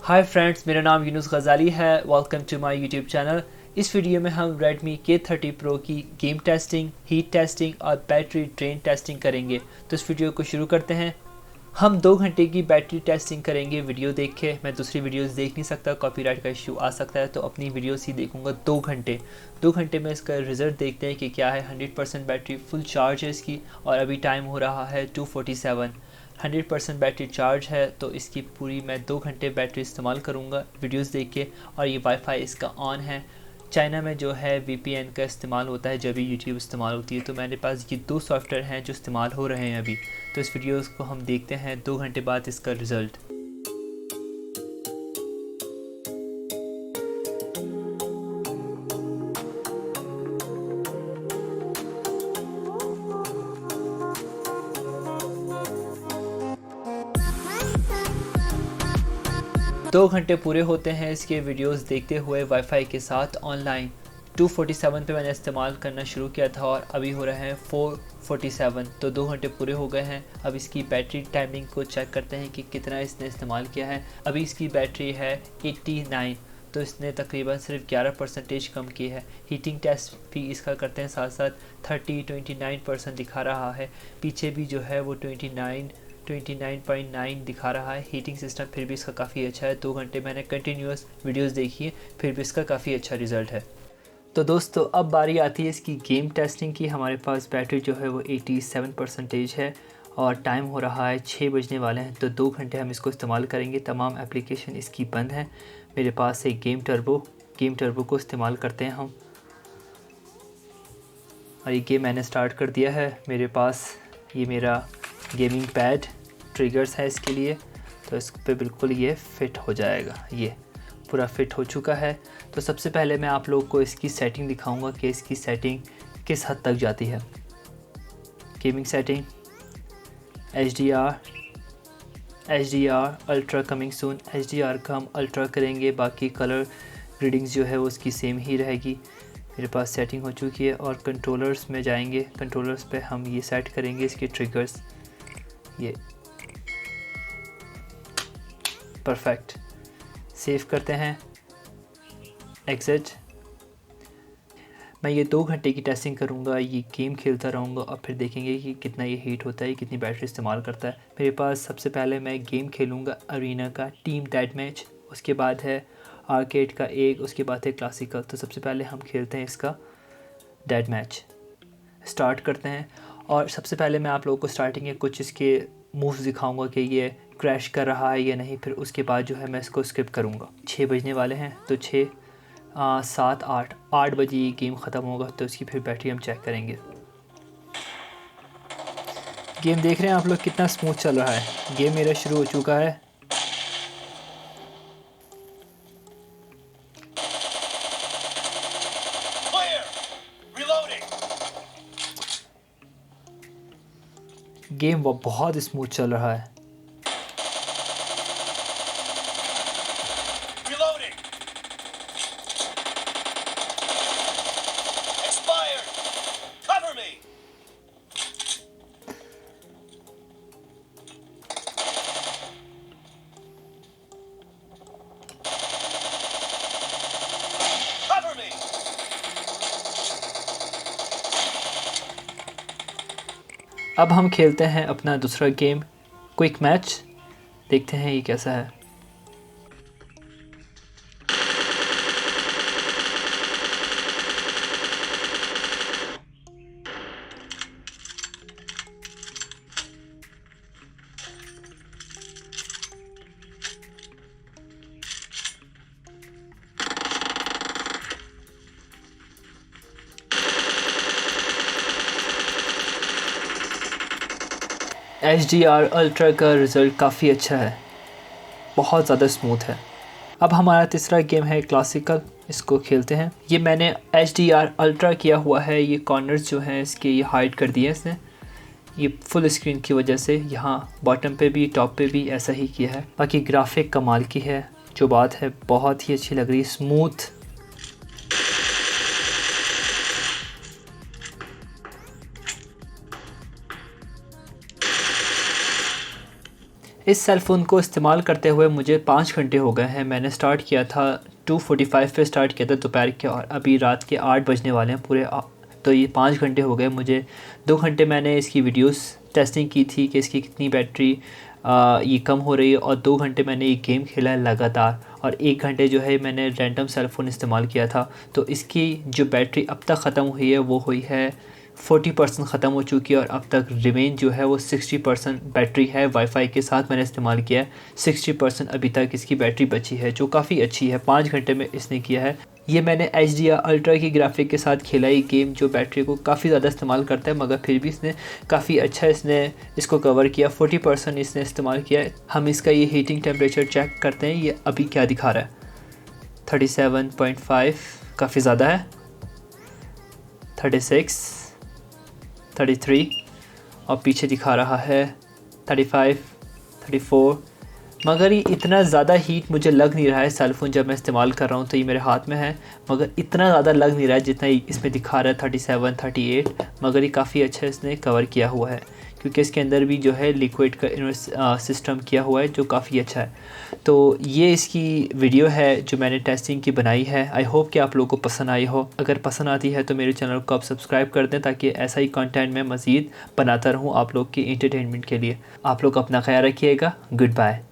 Hi friends, मेरा नाम यूनुस गज़ाली है। Welcome to my YouTube channel. इस वीडियो में हम Redmi K30 Pro की गेम टेस्टिंग, हीट टेस्टिंग और बैटरी ड्रेन टेस्टिंग करेंगे। तो इस वीडियो को शुरू करते हैं। हम 2 घंटे की बैटरी टेस्टिंग करेंगे वीडियो देख के। मैं दूसरी वीडियोस देख नहीं सकता, कॉपीराइट का इशू आ सकता है, तो अपनी वीडियोस ही देखूंगा 2 घंटे में इसका रिज़ल्ट देखते हैं कि क्या है। 100% बैटरी फुल चार्ज है इसकी और अभी टाइम हो रहा है 2:47। 100% बैटरी चार्ज है, तो इसकी पूरी मैं 2 घंटे बैटरी इस्तेमाल करूँगा वीडियोस देख के। और ये वाईफाई इसका ऑन है। चाइना में जो है VPN का इस्तेमाल होता है जब भी यूट्यूब इस्तेमाल होती है, तो मेरे पास ये 2 सॉफ्टवेयर हैं जो इस्तेमाल हो रहे हैं अभी। तो इस वीडियोस को हम देखते हैं 2 घंटे बाद इसका रिज़ल्ट। 2 घंटे पूरे होते हैं इसके वीडियोस देखते हुए वाईफाई के साथ ऑनलाइन। 2:47 पे मैंने इस्तेमाल करना शुरू किया था और अभी हो रहा है 4:47, तो 2 घंटे पूरे हो गए हैं। अब इसकी बैटरी टाइमिंग को चेक करते हैं कि कितना इसने इस्तेमाल किया है। अभी इसकी बैटरी है 89, तो इसने तकरीबन सिर्फ 11% कम की है। हीटिंग टेस्ट भी इसका करते हैं साथ साथ, 29% दिखा रहा है। पीछे भी जो है वो 29.9 दिखा रहा है। हीटिंग सिस्टम फिर भी इसका काफ़ी अच्छा है। 2 घंटे मैंने कंटिन्यूस वीडियोस देखी है, फिर भी इसका काफ़ी अच्छा रिज़ल्ट है। तो दोस्तों, अब बारी आती है इसकी गेम टेस्टिंग की। हमारे पास बैटरी जो है वो 87% है और टाइम हो रहा है 6 बजने वाले हैं, तो 2 घंटे हम इसको इस्तेमाल करेंगे। तमाम एप्लीकेशन इसकी बंद है। मेरे पास एक गेम टर्बो को इस्तेमाल करते हैं हम। और ये गेम मैंने स्टार्ट कर दिया है। मेरे पास ये मेरा गेमिंग पैड ट्रिगर्स है इसके लिए, तो इस पे बिल्कुल ये फ़िट हो जाएगा। ये पूरा फिट हो चुका है। तो सबसे पहले मैं आप लोग को इसकी सेटिंग दिखाऊंगा कि इसकी सेटिंग किस हद तक जाती है। Gaming setting, HDR ultra coming soon. HDR का हम अल्ट्रा करेंगे, बाकी कलर ग्रेडिंग्स जो है वो उसकी सेम ही रहेगी। मेरे पास सेटिंग हो चुकी है और कंट्रोलर्स में जाएंगे। कंट्रोलर्स पे हम ये सेट करेंगे इसके ट्रिगर्स। ये परफेक्ट। सेव करते हैं, एग्जिट। मैं ये 2 घंटे की टेस्टिंग करूँगा, ये गेम खेलता रहूँगा और फिर देखेंगे कि कितना ये हीट होता है, कितनी बैटरी इस्तेमाल करता है। मेरे पास सबसे पहले मैं गेम खेलूँगा अरीना का टीम डेथ मैच, उसके बाद है आर्केड का एक, उसके बाद है क्लासिकल। तो सबसे पहले हम खेलते हैं इसका डेथ मैच। स्टार्ट करते हैं और सबसे पहले मैं आप लोगों को स्टार्टिंग में कुछ इसके मूव्स दिखाऊंगा कि ये क्रैश कर रहा है या नहीं। फिर उसके बाद जो है मैं इसको स्किप करूँगा। 6 बजने वाले हैं, तो 6, 7, 8 बजे ये गेम ख़त्म होगा, तो इसकी फिर बैटरी हम चेक करेंगे। गेम देख रहे हैं आप लोग कितना स्मूथ चल रहा है। गेम मेरा शुरू हो चुका है। गेम वो बहुत स्मूथ चल रहा है। अब हम खेलते हैं अपना दूसरा गेम, क्विक मैच। देखते हैं ये कैसा है। HDR अल्ट्रा का रिज़ल्ट काफ़ी अच्छा है, बहुत ज़्यादा स्मूथ है। अब हमारा तीसरा गेम है क्लासिकल, इसको खेलते हैं। ये मैंने HDR अल्ट्रा किया हुआ है। ये कॉर्नर्स जो हैं इसके ये हाइड कर दिए इसने, ये फुल स्क्रीन की वजह से। यहाँ बॉटम पे भी टॉप पे भी ऐसा ही किया है। बाकी ग्राफिक कमाल की है, जो बात है बहुत ही अच्छी लग रही है, स्मूथ। इस सेल फ़ोन को इस्तेमाल करते हुए मुझे 5 घंटे हो गए हैं। मैंने स्टार्ट किया था 2:45 पे स्टार्ट किया था दोपहर के, और अभी रात के 8 बजने वाले हैं पूरे। तो ये 5 घंटे हो गए मुझे। 2 घंटे मैंने इसकी वीडियोस टेस्टिंग की थी कि इसकी कितनी बैटरी ये कम हो रही है, और 2 घंटे मैंने ये गेम खेला है लगातार, और 1 घंटे जो है मैंने रैंडम सेल फ़ोन इस्तेमाल किया था। तो इसकी जो बैटरी अब तक ख़त्म हुई है वो हुई है 40% ख़त्म हो चुकी है, और अब तक रिमेन जो है वो 60% बैटरी है। वाईफाई के साथ मैंने इस्तेमाल किया है, 60% अभी तक इसकी बैटरी बची है, जो काफ़ी अच्छी है। 5 घंटे में इसने किया है। ये मैंने HDR अल्ट्रा की ग्राफिक के साथ खेला ये गेम, जो बैटरी को काफ़ी ज़्यादा इस्तेमाल करता है, मगर फिर भी इसने काफ़ी अच्छा इसको कवर किया। 40% इसने इस्तेमाल किया है। हम इसका ये हीटिंग टेम्परेचर चेक करते हैं, ये अभी क्या दिखा रहा है। 37.5 काफ़ी ज़्यादा है, 36, 33, और पीछे दिखा रहा है 35, 34। मगर ये इतना ज़्यादा हीट मुझे लग नहीं रहा है। सेल फ़ोन जब मैं इस्तेमाल कर रहा हूँ तो ये मेरे हाथ में है, मगर इतना ज़्यादा लग नहीं रहा है जितना इसमें दिखा रहा है 37, 38। मगर ये काफ़ी अच्छा इसने कवर किया हुआ है, क्योंकि इसके अंदर भी जो है लिक्विड का सिस्टम किया हुआ है, जो काफ़ी अच्छा है। तो ये इसकी वीडियो है जो मैंने टेस्टिंग की बनाई है। आई होप कि आप लोगों को पसंद आई हो। अगर पसंद आती है तो मेरे चैनल को आप सब्सक्राइब कर दें, ताकि ऐसा ही कंटेंट मैं मज़ीद बनाता रहूँ आप लोग के एंटरटेनमेंट के लिए। आप लोग अपना ख्याल रखिएगा। Good bye.